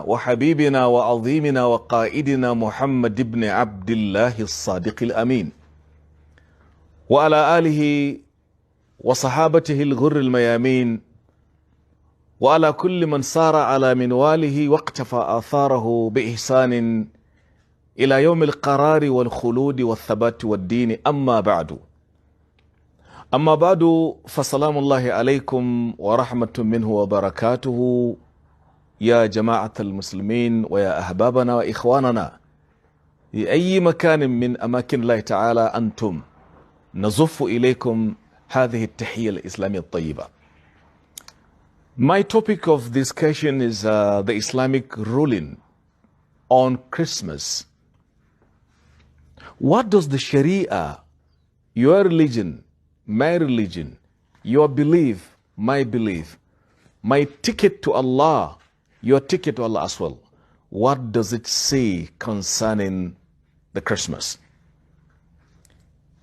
وحبيبنا وعظيمنا وقائدنا محمد بن عبد الله الصادق الأمين وعلى آله وصحابته الغر الميامين وعلى كل من سار على منواله واقتفى آثاره بإحسان إلى يوم القرار والخلود والثبات والدين أما بعد فسلام الله عليكم ورحمة منه وبركاته يا جماعة المسلمين ويا أحبابنا وإخواننا في أي مكان من أماكن الله تعالى أنتم نزف إليكم هذه التحية الإسلامية الطيبة. My topic of discussion is the Islamic ruling on Christmas. What does the Sharia, your religion, my religion, your belief, my belief, my ticket to Allah, your ticket to Allah as well, what does it say concerning the Christmas?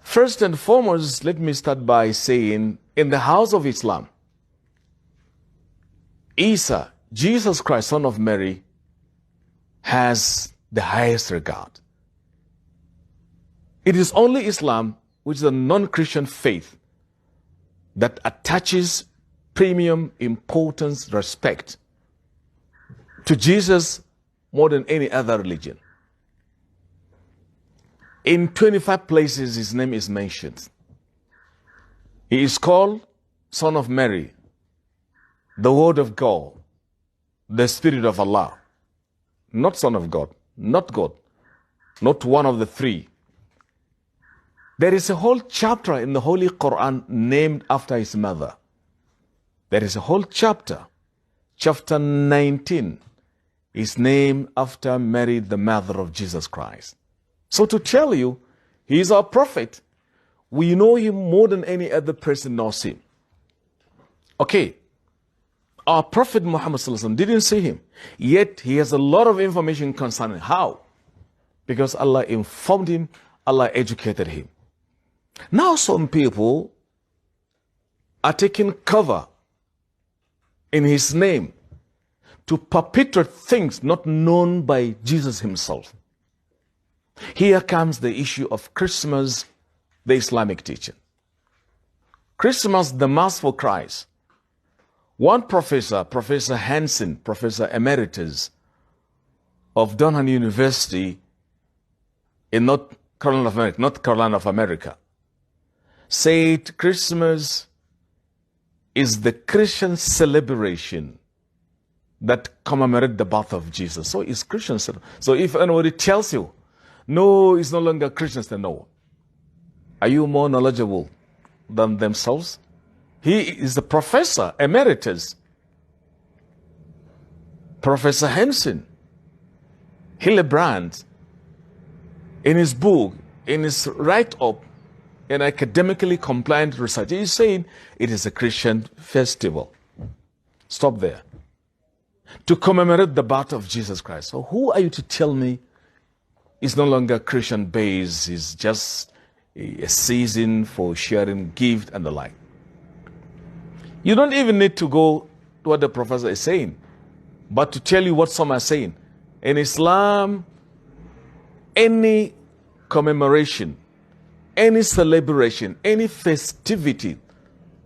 First and foremost, let me start by saying, in the house of Islam, Isa, Jesus Christ, son of Mary, has the highest regard. It is only Islam, which is a non-Christian faith, that attaches premium importance, respect to Jesus more than any other religion. In 25 places his name is mentioned. He is called Son of Mary, the Word of God, the Spirit of Allah. Not Son of God, not God, not one of the three. There is a whole chapter in the Holy Quran named after his mother. There is a whole chapter, chapter 19, is named after Mary, the mother of Jesus Christ. So to tell you, he is our prophet. We know him more than any other person knows him. Okay, our prophet Muhammad didn't see him, yet he has a lot of information concerning how. Because Allah informed him, Allah educated him. Now some people are taking cover in his name to perpetrate things not known by Jesus himself. Here comes the issue of Christmas, the Islamic teaching. Christmas, the Mass for Christ. One professor, Professor Hansen, Professor Emeritus of Durham University in North Carolina of America, said Christmas is the Christian celebration that commemorates the birth of Jesus. So it's Christian. So if anybody tells you, no, it's no longer Christians, then no. Are you more knowledgeable than themselves? He is the professor emeritus, Professor Hansen, Hillebrand, in his book, in his write-up, in academically compliant research, he is saying it is a Christian festival. Stop there. To commemorate the birth of Jesus Christ. So who are you to tell me it's no longer Christian based, it's just a season for sharing gift and the like? You don't even need to go to what the professor is saying, but to tell you what some are saying. In Islam, any commemoration, any celebration, any festivity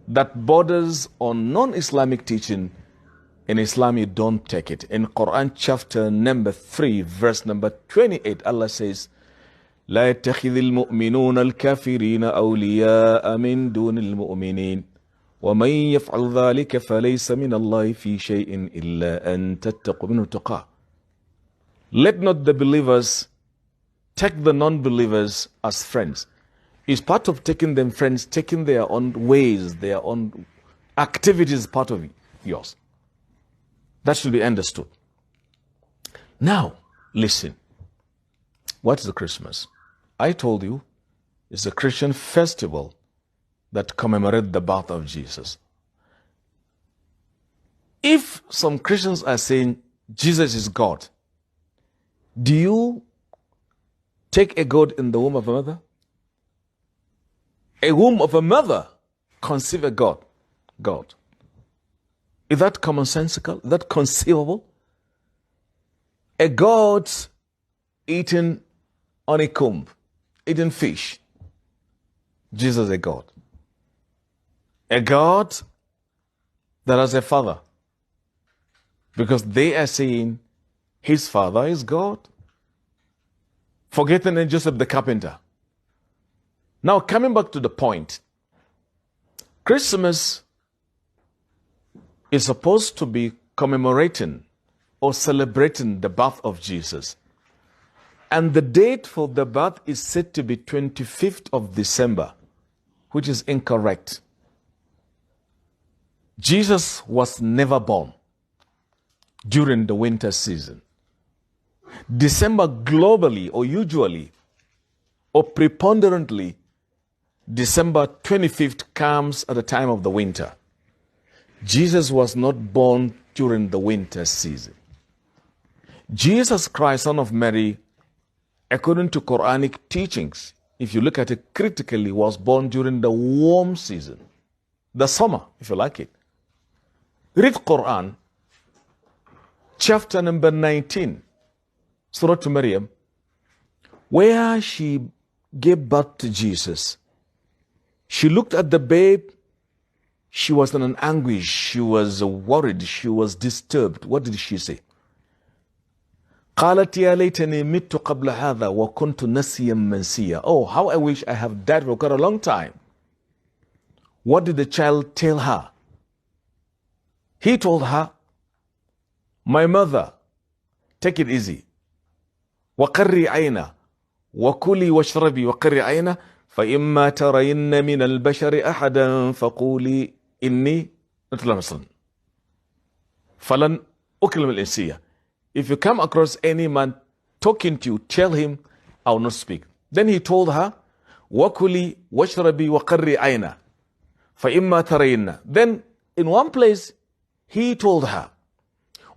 that borders on non-Islamic teaching, in Islam you don't take it. In Quran chapter number 3, verse number 28, Allah says, لا يتخذ المؤمنون الكافرين أولياء من دون المؤمنين ومن يفعل ذلك فليس من الله في شيء إلا أن تتقوا منه تقاه. Let not the believers take the non-believers as friends. It's part of taking them friends, taking their own ways, their own activities, part of yours. That should be understood. Now, listen. What is the Christmas? I told you it's a Christian festival that commemorates the birth of Jesus. If some Christians are saying Jesus is God, do you take a God in the womb of a mother? A womb of a mother conceive a God. God. Is that commonsensical? Is that conceivable? A goat eating honeycomb, eating fish. Jesus a God. A God that has a father. Because they are saying his father is God. Forgetting Joseph the carpenter. Now coming back to the point. Christmas is supposed to be commemorating or celebrating the birth of Jesus. And the date for the birth is said to be 25th of December, which is incorrect. Jesus was never born during the winter season. December globally or usually or preponderantly, December 25th comes at the time of the winter. Jesus was not born during the winter season. Jesus Christ, Son of Mary, according to Quranic teachings, if you look at it critically, was born during the warm season, the summer, if you like it. Read Quran, chapter number 19, Surah to Maryam, where she gave birth to Jesus. She looked at the babe. She was in an anguish. She was worried. She was disturbed. What did she say? قالت يا ليتني مت قبل هذا وكنت نسيا منسيا. Oh, how I wish I have died for quite a long time. What did the child tell her? He told her, my mother, take it easy. وقري عينا وكلي واشربي وقري عينا فإما ترين من البشر أحدا فقولي إني مثل مثلا فلن أكلم الإنسية. If you come across any man talking to you, tell him, I will not speak. Then he told her, وَكُلِي وَاشْرَبِي وَقَرِّي عَيْنَا فَإِمَّا تَرَيِنَّ. Then in one place, he told her,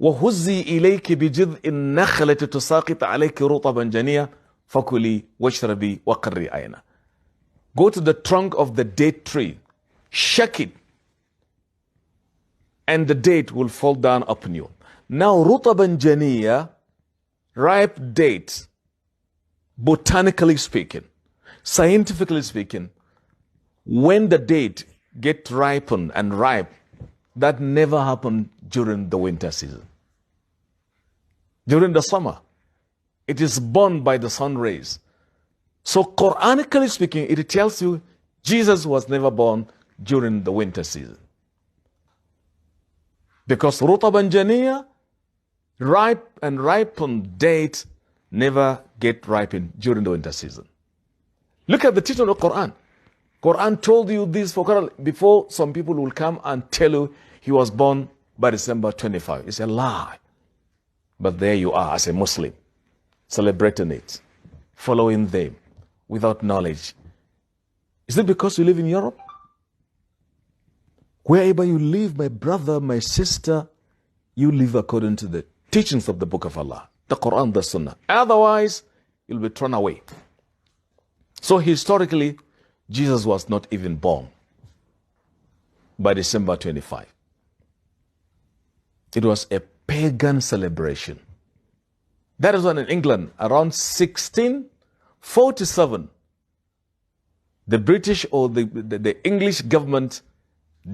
وَهُزِّي إِلَيْكِ بِجِذْءِ النَّخْلَةِ تُسَاقِطْ عَلَيْكِ رُطَبًا جَنِيًّا فَكُلِي وَاشْرَبِي وَقَرِّي عَيْنَا. Go to the trunk of the date tree, shake it, and the date will fall down upon you. Now, rutaban janiya, ripe dates, botanically speaking, scientifically speaking, when the date gets ripened and ripe, that never happened during the winter season. During the summer, it is born by the sun rays. So, Quranically speaking, it tells you Jesus was never born during the winter season. Because rutaban janiya, ripe and ripened dates never get ripened during the winter season. Look at the teaching of the Quran. Quran told you this before some people will come and tell you he was born by December 25. It's a lie. But there you are as a Muslim, celebrating it, following them without knowledge. Is it because you live in Europe? Wherever you live, my brother, my sister, you live according to the teachings of the Book of Allah, the Quran, the Sunnah. Otherwise, you'll be thrown away. So historically, Jesus was not even born by December 25. It was a pagan celebration. That is when in England, around 1647, the British or the English government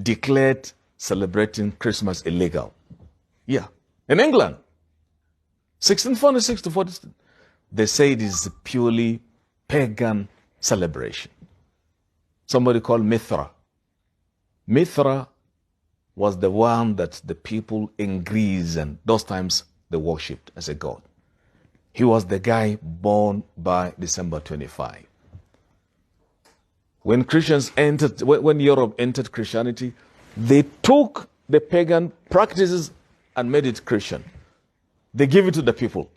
declared celebrating Christmas illegal. Yeah, in England. 1646 to 46, they say it is a purely pagan celebration. Somebody called Mithra. Mithra was the one that the people in Greece and those times they worshipped as a god. He was the guy born by December 25. When Christians entered, when Europe entered Christianity, they took the pagan practices and made it Christian. They give it to the people.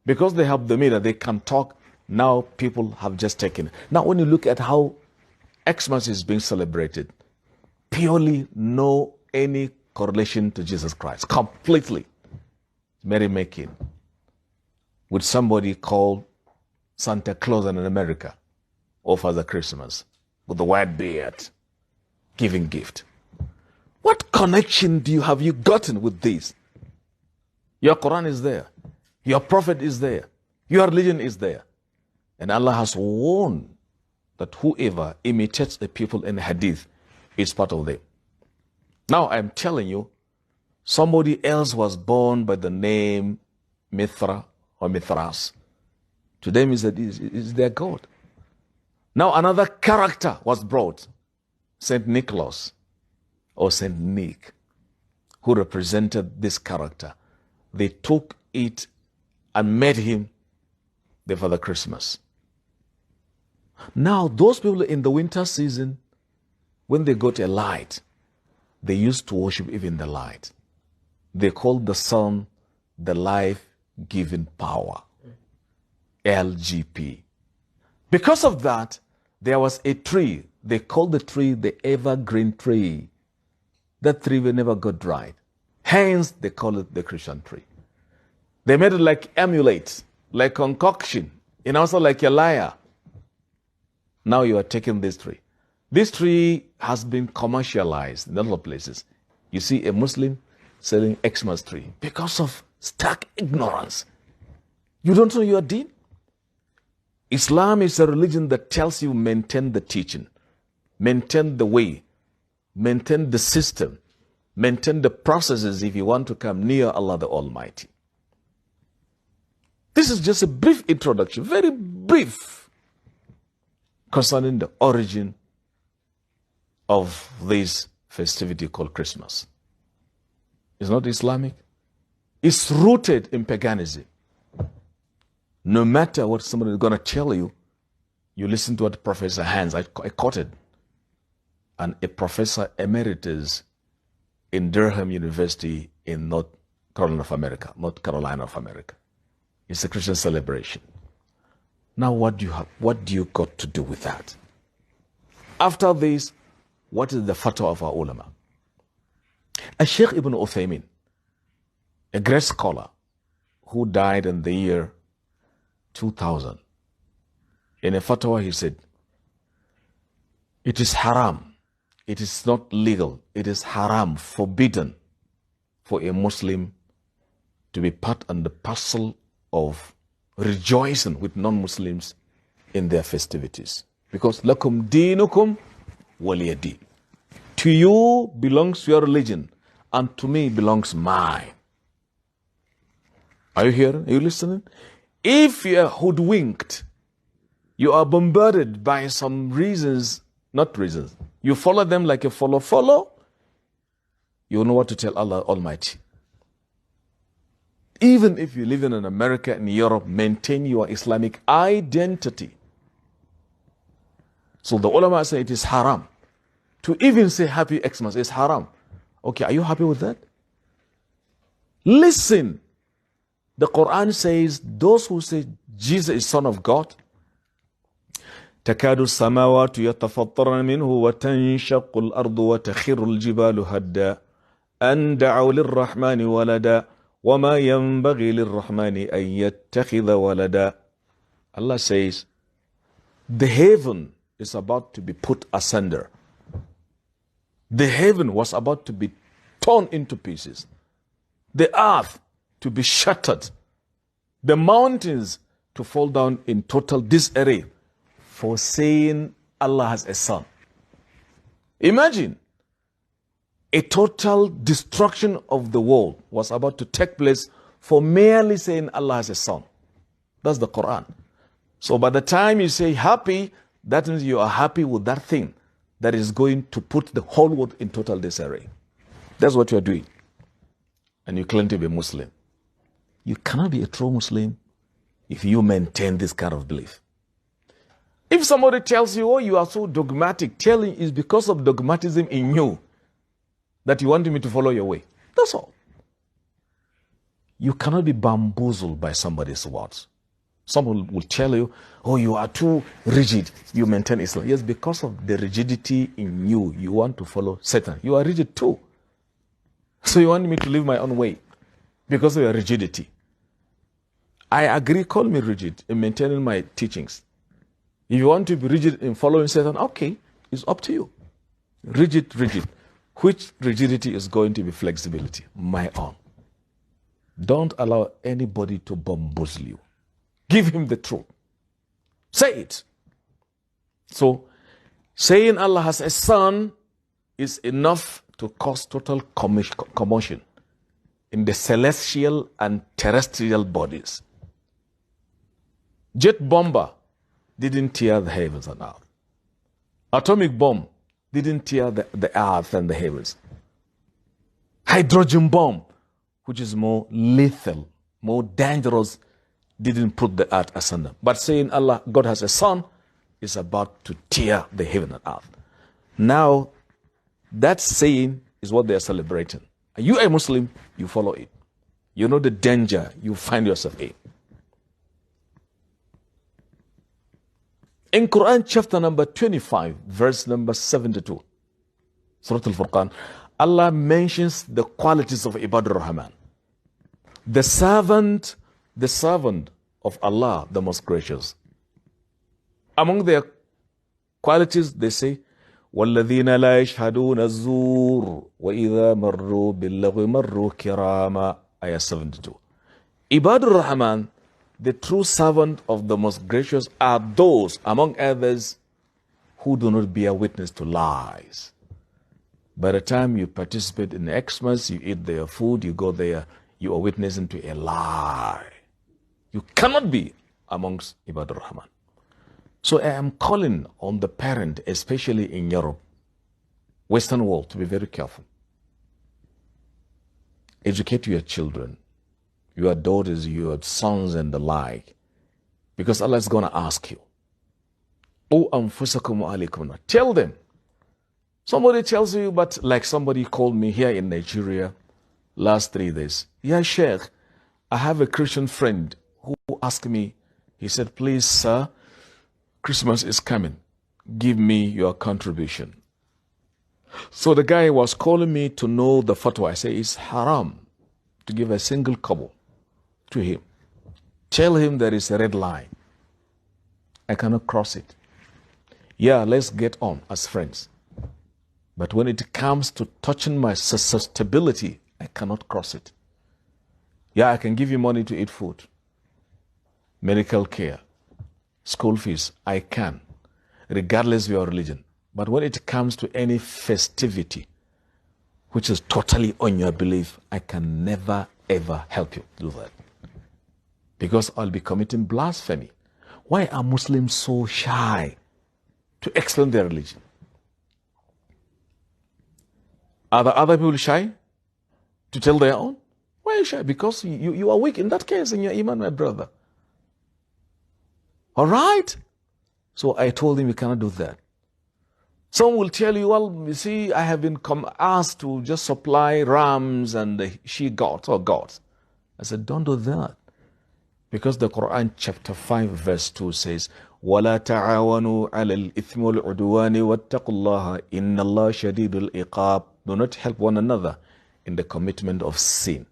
Because they have the media, they can talk. Now people have just taken it. Now when you look at how Xmas is being celebrated, purely no any correlation to Jesus Christ. Completely. Merrymaking. With somebody called Santa Claus in America. Or Father Christmas. With the white beard. Giving gift. What connection have you gotten with this? Your Quran is there. Your prophet is there. Your religion is there. And Allah has warned that whoever imitates the people in hadith is part of them. Now I'm telling you, somebody else was born by the name Mithra or Mithras. To them is their God. Now another character was brought, Saint Nicholas or Saint Nick, who represented this character. They took it and made him the Father Christmas. Now those people in the winter season, when they got a light, they used to worship even the light. They called the sun the life-giving power, LGP. Because of that, there was a tree. They called the tree the evergreen tree. That tree will never go dry. Hence, they call it the Christian tree. They made it like amulet, like concoction, and also like a lyre. Now you are taking this tree. This tree has been commercialized in a lot of places. You see a Muslim selling Xmas tree because of stark ignorance. You don't know your deen? Islam is a religion that tells you maintain the teaching, maintain the way, maintain the system, maintain the processes if you want to come near Allah the Almighty. This is just a brief introduction, very brief, concerning the origin of this festivity called Christmas. It's not Islamic. It's rooted in paganism. No matter what somebody is going to tell you, you listen to what Professor Hans, I quoted, and a professor emeritus in Durham University in North Carolina of America. It's a Christian celebration. Now what do you have? What do you got to do with that? After this, what is the fatwa of our ulama? Sheikh Ibn UTHMAN, a great scholar who died in the year 2000. In a fatwa he said, it is haram, it is not legal, it is haram, forbidden for a Muslim to be part and the parcel of rejoicing with non-Muslims in their festivities. Because lakum dinukum waliyadin. To you belongs your religion, and to me belongs mine. Are you hearing? Are you listening? If you are hoodwinked, you are bombarded by some reasons, not reasons. You follow them like a follow. You know what to tell Allah Almighty. Even if you live in America and Europe, maintain your Islamic identity. So the ulama say it is haram. To even say happy Xmas is haram. Okay, are you happy with that? Listen. The Quran says, those who say Jesus is Son of God, تكاد السماوات يتفطرن منه وتنشق الأرض وتخر الجبال هدا أن دعوا للرحمن ولدا وما ينبغي للرحمن أن يتخذ ولدا. Allah says, the heaven is about to be put asunder. The heaven was about to be torn into pieces. The earth to be shattered. The mountains to fall down in total disarray for saying Allah has a son. Imagine a total destruction of the world was about to take place for merely saying Allah has a son. That's the Quran. So by the time you say happy, that means you are happy with that thing that is going to put the whole world in total disarray. That's what you are doing. And you claim to be Muslim. You cannot be a true Muslim if you maintain this kind of belief. If somebody tells you, oh, you are so dogmatic, telling is because of dogmatism in you that you want me to follow your way. That's all. You cannot be bamboozled by somebody's words. Someone will tell you, oh, you are too rigid, you maintain Islam. Yes, because of the rigidity in you, you want to follow Satan. You are rigid too. So you want me to live my own way because of your rigidity. I agree, call me rigid in maintaining my teachings. If you want to be rigid in following Satan, okay, it's up to you. Rigid. Which rigidity is going to be flexibility? My own. Don't allow anybody to bamboozle you. Give him the truth. Say it. So, saying Allah has a son is enough to cause total commotion in the celestial and terrestrial bodies. Jet bomber didn't tear the heavens and earth. Atomic bomb didn't tear the earth and the heavens. Hydrogen bomb, which is more lethal, more dangerous, didn't put the earth asunder. But saying Allah, God has a son, is about to tear the heaven and earth. Now, that saying is what they are celebrating. Are you a Muslim? You follow it. You know the danger you find yourself in. In Quran chapter number 25, verse number 72, Surah Al-Furqan, Allah mentions the qualities of Ibadur Rahman. The servant of Allah, the most gracious. Among their qualities, they say, وَالَّذِينَ لَا يَشْهَدُونَ الزُّورِ وَإِذَا مَرُّوا بِاللَّغْوِ مَرُّوا كِرَامًا. Ayah 72. Ibadur Rahman, the true servant of the most gracious, are those, among others, who do not bear witness to lies. By the time you participate in Xmas, you eat their food, you go there, you are witnessing to a lie. You cannot be amongst Ibadur Rahman. So I am calling on the parent, especially in Europe, Western world, to be very careful. Educate your children, your daughters, your sons and the like, because Allah is going to ask you. O anfusakum wa alaykum. Tell them. Somebody tells you, but like somebody called me here in Nigeria last 3 days. Yeah, Sheikh, I have a Christian friend who asked me, he said, please, sir, Christmas is coming. Give me your contribution. So the guy was calling me to know the fatwa. I say, it's haram to give a single kobo to him. Tell him there is a red line. I cannot cross it. Yeah, let's get on as friends. But when it comes to touching my susceptibility, I cannot cross it. Yeah, I can give you money to eat food, medical care, school fees. I can, regardless of your religion. But when it comes to any festivity, which is totally on your belief, I can never, ever help you do that. Because I'll be committing blasphemy. Why are Muslims so shy to explain their religion? Are the other people shy to tell their own? Why are you shy? Because you are weak in that case in your iman, my brother. All right? So I told him you cannot do that. Some will tell you, well, you see, I have been asked to just supply rams and the she-goats or gods. I said, don't do that. Because the Quran chapter 5 verse 2 says, وَلَا تَعَاوَنُوا عَلَى الْإِثْمِ وَالْعُدْوَانِ وَاتَّقُوا اللَّهَ إِنَّ اللَّهَ شَدِيدُ الْإِقَابِ. Do not help one another in the commitment of sin.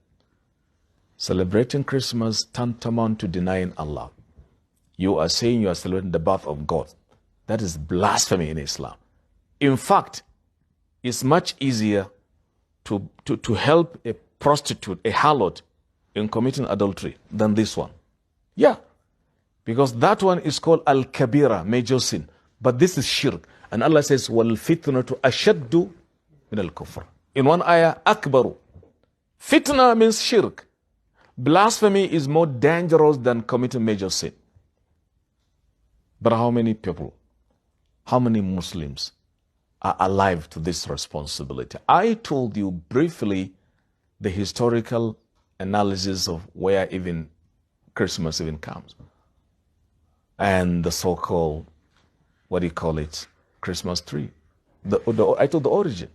Celebrating Christmas tantamount to denying Allah. You are saying you are celebrating the birth of God. That is blasphemy in Islam. In fact, it's much easier to help a prostitute, a harlot, in committing adultery than this one. Yeah, because that one is called al-kabira, major sin. But this is shirk. And Allah says, وَالْفِتْنَةُ أَشَدُّ مِنَ الْكُفْرِ. In one ayah, akbaru. Fitna means shirk. Blasphemy is more dangerous than committing major sin. But how many people, how many Muslims are alive to this responsibility? I told you briefly the historical analysis of where even Christmas even comes. And the so-called, what do you call it, Christmas tree. I told the origin.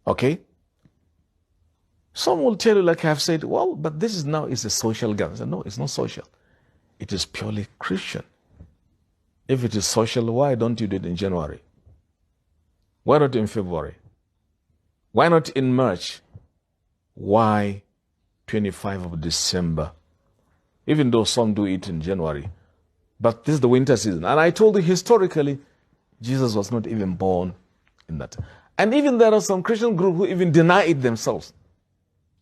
Okay? Some will tell you, like I've said, well, but this is now is a social gathering. I said, no, it's not social. It is purely Christian. If it is social, why don't you do it in January? Why not in February? Why not in March? Why 25 of December? Even though some do it in January. But this is the winter season. And I told you historically, Jesus was not even born in that. And even there are some Christian groups who even deny it themselves.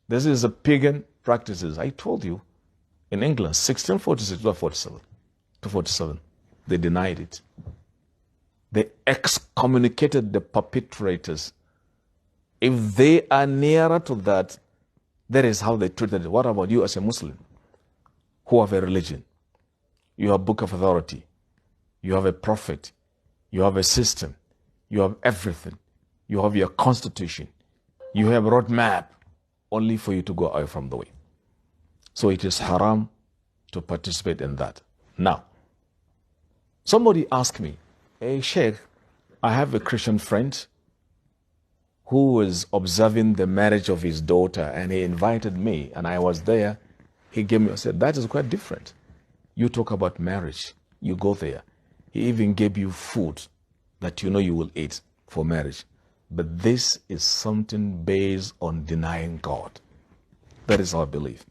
This is a pagan practices. I told you, in England, 1646 to 47, they denied it. They excommunicated the perpetrators. If they are nearer to that, that is how they treated it. What about you as a Muslim who have a religion? You have a book of authority. You have a prophet. You have a system. You have everything. You have your constitution. You have a roadmap only for you to go away from the way. So it is haram to participate in that. Now, somebody asked me, hey, Sheikh, I have a Christian friend who was observing the marriage of his daughter, and he invited me, and I was there. He gave me, I said, that is quite different. You talk about marriage, you go there. He even gave you food that you know you will eat for marriage. But this is something based on denying God. That is our belief.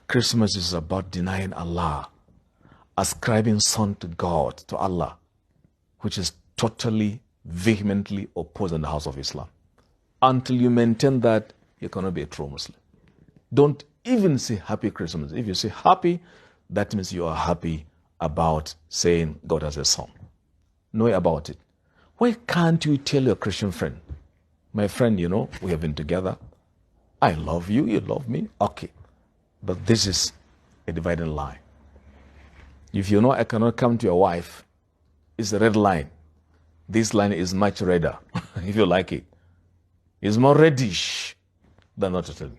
Christmas is about denying Allah, ascribing son to God, to Allah, which is totally, vehemently opposed in the house of Islam. Until you maintain that, you cannot be a true Muslim. Don't even say happy Christmas. If you say happy, that means you are happy about saying God has a son. Know about it. Why can't you tell your Christian friend, my friend, you know, we have been together. I love you, you love me. Okay. But this is a dividing line. If you know I cannot come to your wife, it's a red line. This line is much redder, if you like it. It's more reddish than not to tell you.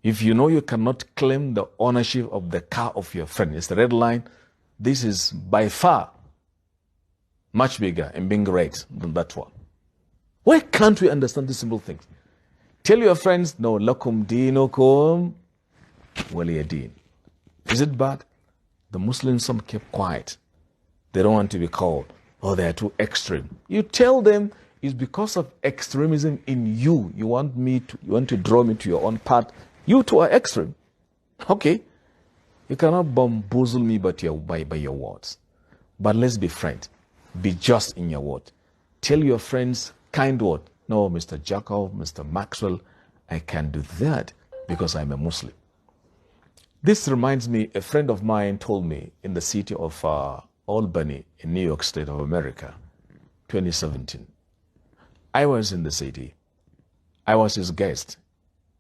If you know you cannot claim the ownership of the car of your friend, it's the red line. This is by far much bigger and being red than that one. Why can't we understand these simple things? Tell your friends, no, lakum dinukum waliyadin. Is it bad? The Muslims, some kept quiet. They don't want to be called, oh, they are too extreme. You tell them it's because of extremism in you. You want to draw me to your own path. You too are extreme. Okay. You cannot bamboozle me by your words. But let's be friends. Be just in your word. Tell your friends kind word. No, Mr. Jacob, Mr. Maxwell, I can't do that because I'm a Muslim. This reminds me, a friend of mine told me in the city of Albany in New York State of America, 2017. I was in the city. I was his guest.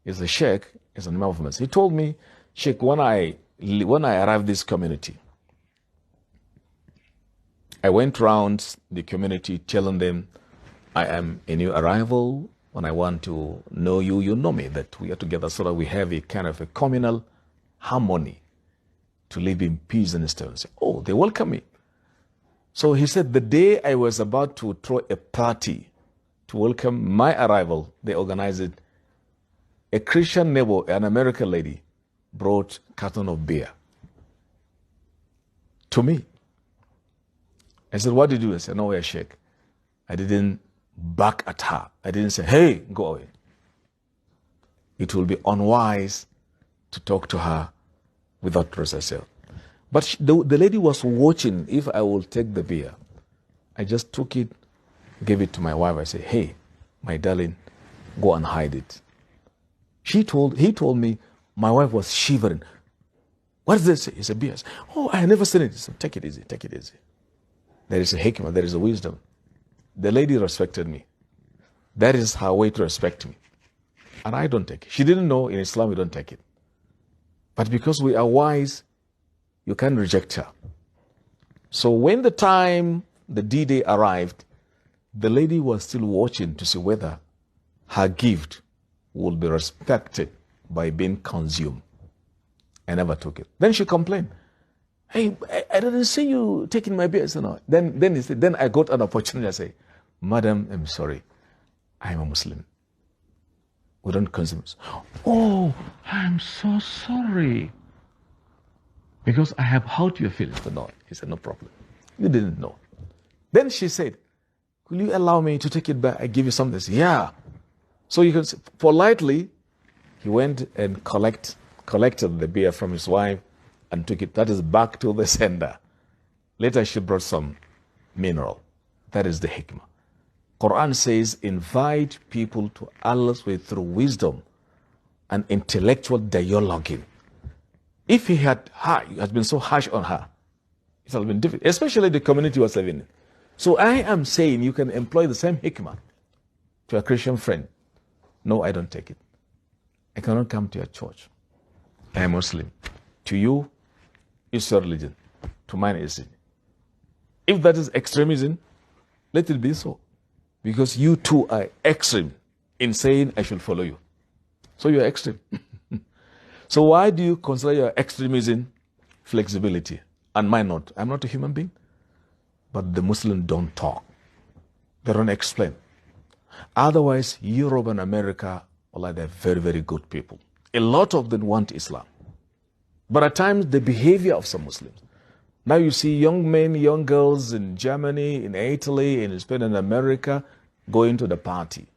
He's a sheikh, he's an imam. He told me, Sheikh, when I arrived this community, I went around the community telling them, I am a new arrival. When I want to know you, you know me, that we are together so that we have a kind of a communal harmony to live in peace and stability. Oh, they welcome me. So he said, the day I was about to throw a party to welcome my arrival, they organized it. A Christian neighbor, an American lady, brought a carton of beer to me. I said, what did you do? I said, no, Sheikh. I didn't back at her. I didn't say, hey, go away. It will be unwise to talk to her without trust herself. But the lady was watching if I will take the beer. I just took it, gave it to my wife. I said, hey, my darling, go and hide it. He told me, my wife was shivering. What is this? He said, beer. Oh, I never seen it. He said, take it easy, take it easy. There is a hikmah, there is a wisdom. The lady respected me. That is her way to respect me. And I don't take it. She didn't know in Islam we don't take it. But because we are wise, you can't reject her. So when the time, the D-Day arrived, the lady was still watching to see whether her gift will be respected by being consumed. I never took it. Then she complained. Hey, I didn't see you taking my beer. I said, no. Then I got an opportunity. I say, Madam, I'm sorry. I'm a Muslim. We don't consume. Oh, I'm so sorry. Because I have hurt your feelings. But no, he said, no problem. You didn't know. Then she said, will you allow me to take it back? I give you something. I said, yeah. So you can say, politely, he went and collected the beer from his wife and took it. That is back to the sender. Later she brought some mineral. That is the hikmah. Quran says, invite people to Allah's way through wisdom. an intellectual dialoguing. If he had been so harsh on her, it would have been difficult, especially the community was living in. So I am saying you can employ the same hikmah to a Christian friend. No, I don't take it. I cannot come to your church. I am Muslim. To you, it's your religion. To mine is it. If that is extremism, let it be so. Because you too are extreme in saying I should follow you. So you are extreme. So why do you consider your extremism flexibility and mine not? I'm not a human being. But the Muslims don't talk. They don't explain. Otherwise, Europe and America, well, they're very, very good people. A lot of them want Islam. But at times, the behavior of some Muslims. Now you see young men, young girls in Germany, in Italy, in Spain, and America going to the party,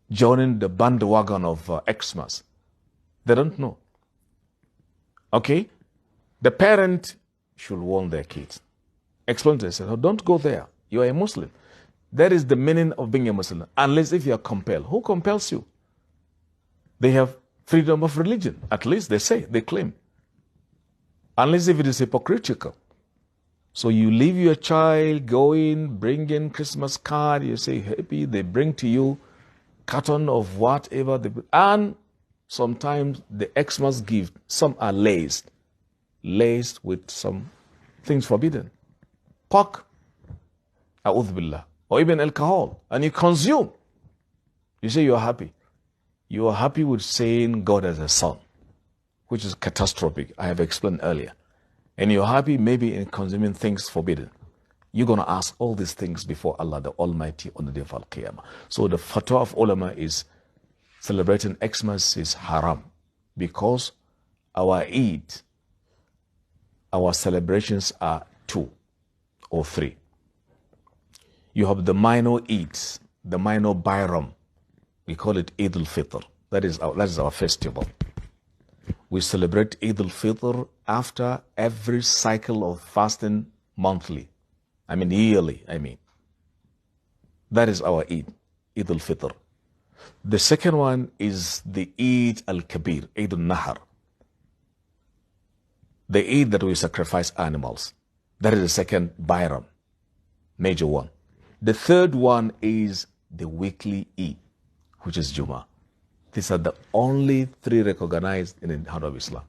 joining the bandwagon of Xmas. They don't know. Okay? The parent should warn their kids. Explain to them, don't go there. You are a Muslim. That is the meaning of being a Muslim. Unless if you are compelled. Who compels you? They have freedom of religion. At least they say, they claim. Unless if it is hypocritical. So you leave your child, go in, bring in Christmas card, you say happy, they bring to you carton of whatever, and sometimes the Xmas gift, some are laced with some things forbidden. Pork, a'udhu billah, or even alcohol, and you consume. You say you are happy. You are happy with saying God has a son, which is catastrophic, I have explained earlier. And you're happy maybe in consuming things forbidden. You're going to ask all these things before Allah the Almighty on the day of Al-Qiyamah. So the fatwa of ulama is celebrating Xmas is haram because our Eid, our celebrations are 2 or 3. You have the minor Eids, the minor Bayram. We call it Eid al-Fitr. That is our festival. We celebrate Eid al-Fitr after every cycle of fasting monthly. Yearly, That is our Eid, Eid al-Fitr. The second one is the Eid al-Kabir, Eid al-Nahar. The Eid that we sacrifice animals. That is the second Bayram, major one. The third one is the weekly Eid, which is Jummah. These are the only 3 recognized in the heart of Islam.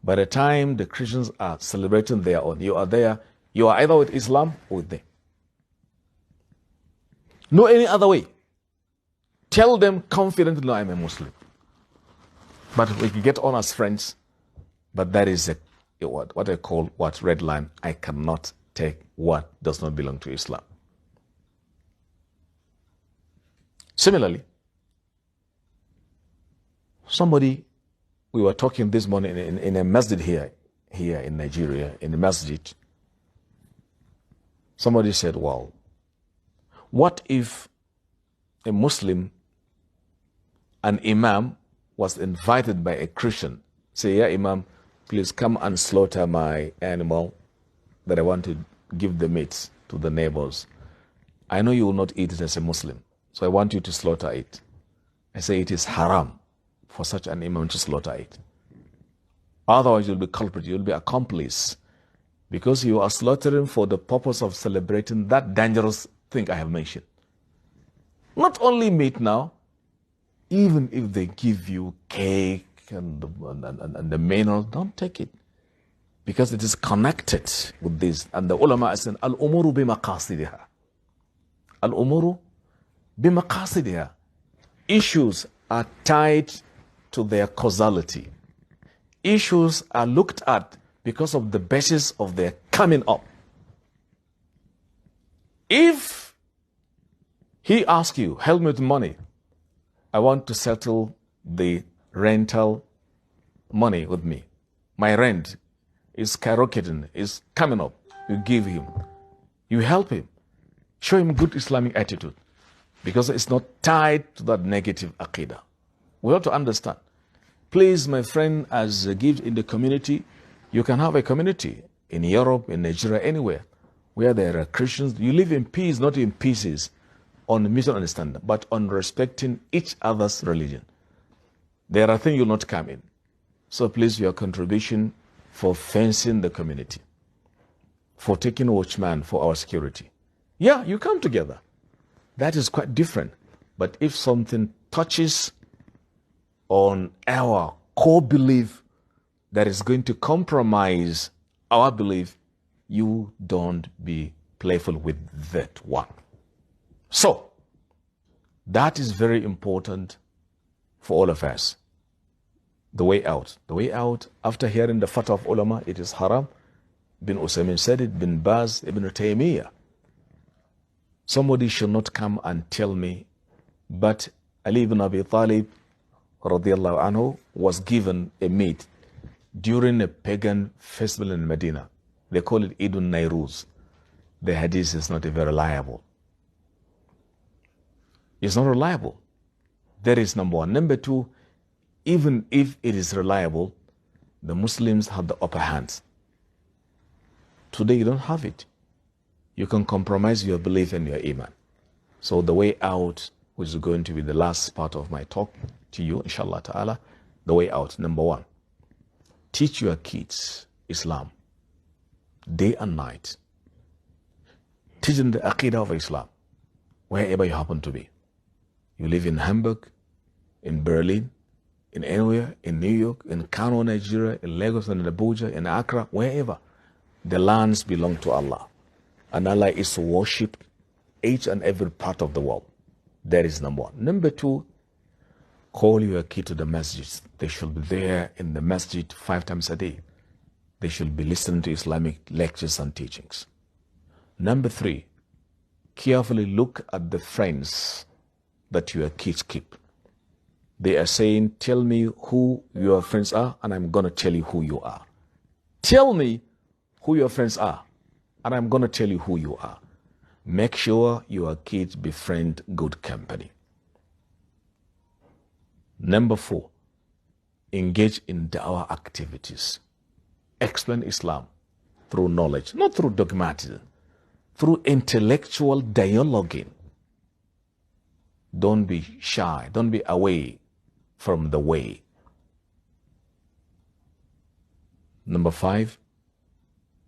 By the time the Christians are celebrating their own, you are there, you are either with Islam or with them. No any other way. Tell them confidently, no, I'm a Muslim. But we can get on as friends, but that is what I call red line. I cannot take what does not belong to Islam. Similarly, somebody, we were talking this morning in a masjid here in Nigeria, in a masjid. Somebody said, well, what if a Muslim, an imam, was invited by a Christian? Say, yeah, imam, please come and slaughter my animal that I want to give the meat to the neighbors. I know you will not eat it as a Muslim, so I want you to slaughter it. I say it is haram for such an imam to slaughter it. Otherwise, you'll be culprit, you'll be accomplice, because you are slaughtering for the purpose of celebrating that dangerous thing I have mentioned. Not only meat now, even if they give you cake and the mineral, don't take it, because it is connected with this. And the ulama is saying, al-umuru bimaqasidiha. Al-umuru bimaqasidiha. Issues are tied to their causality. Issues are looked at because of the basis of their coming up. If he asks you, help me with money, I want to settle the rental money with me. My rent is skyrocketing, is coming up. You give him. You help him. Show him good Islamic attitude, because it's not tied to that negative aqidah. We have to understand. Please, my friend, as a gift in the community, you can have a community in Europe, in Nigeria, anywhere, where there are Christians. You live in peace, not in pieces, on mutual understanding, but on respecting each other's religion. There are things you'll not come in. So please, your contribution for fencing the community, for taking watchman for our security. Yeah, you come together. That is quite different. But if something touches on our core belief that is going to compromise our belief, you don't be playful with that one. So, that is very important for all of us. The way out. The way out, after hearing the fatwa of ulama, it is haram. Bin Usaymin said it, Bin Baz, Ibn Taymiyyah. Somebody should not come and tell me, but Ali ibn Abi Talib radiallahu anhu was given a meat during a pagan festival in Medina. They call it Idun Nairuz. The hadith is not very reliable. It's not reliable. That is number one. Number two, even if it is reliable, the Muslims have the upper hand. Today you don't have it. You can compromise your belief and your iman. So the way out, which is going to be the last part of my talk to you, inshallah ta'ala, the way out, number one, teach your kids Islam, day and night. Teach them the aqidah of Islam, wherever you happen to be. You live in Hamburg, in Berlin, in anywhere, in New York, in Kano, Nigeria, in Lagos, and in Abuja, in Accra, wherever. The lands belong to Allah. And Allah is worshipped each and every part of the world. That is number one. Number two, call your kid to the masjid. They should be there in the masjid 5 times a day. They should be listening to Islamic lectures and teachings. Number three, carefully look at the friends that your kids keep. They are saying, tell me who your friends are, and I'm going to tell you who you are. Tell me who your friends are, and I'm going to tell you who you are. Make sure your kids befriend good company. Number four, engage in da'wah activities. Explain Islam through knowledge, not through dogmatism, through intellectual dialoguing. Don't be shy, don't be away from the way. Number five,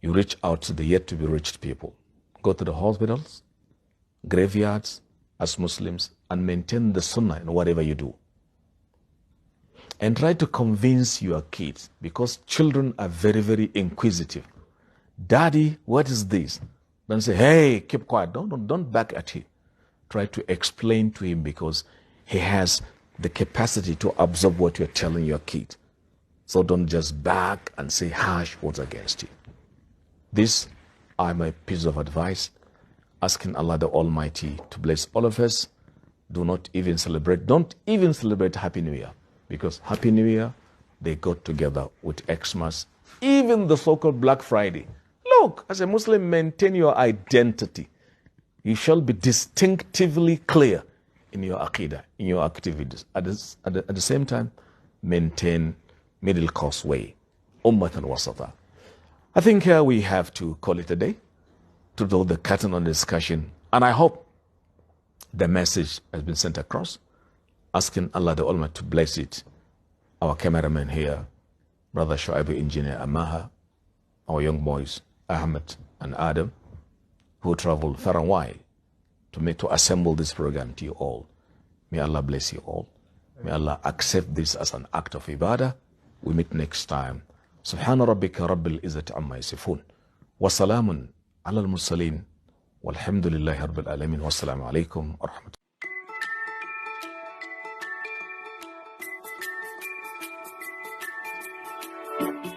you reach out to the yet to be reached people. Go to the hospitals, graveyards as Muslims, and maintain the sunnah in whatever you do. And try to convince your kids, because children are very, very inquisitive. Daddy, what is this? Don't say, hey, keep quiet. Don't back at him. Try to explain to him, because he has the capacity to absorb what you're telling your kid. So don't just back and say harsh words against him. This are my piece of advice, asking Allah the Almighty to bless all of us. Don't even celebrate Happy New Year, because Happy New Year, they got together with Xmas, even the so-called Black Friday. Look, as a Muslim, maintain your identity. You shall be distinctively clear in your aqidah, in your activities. At the same time, maintain middle course way, ummatan wasata. I think we have to call it a day to draw the curtain on the discussion. And I hope the message has been sent across, asking Allah the Almighty to bless it. Our cameraman here, Brother Shoaib, Engineer Amaha, our young boys, Ahmad and Adam, who traveled far and wide to assemble this program to you all. May Allah bless you all. May Allah accept this as an act of ibadah. We meet next time. سبحان ربك رب العزة عما يصفون وسلام على المرسلين والحمد لله رب العالمين والسلام عليكم ورحمة الله.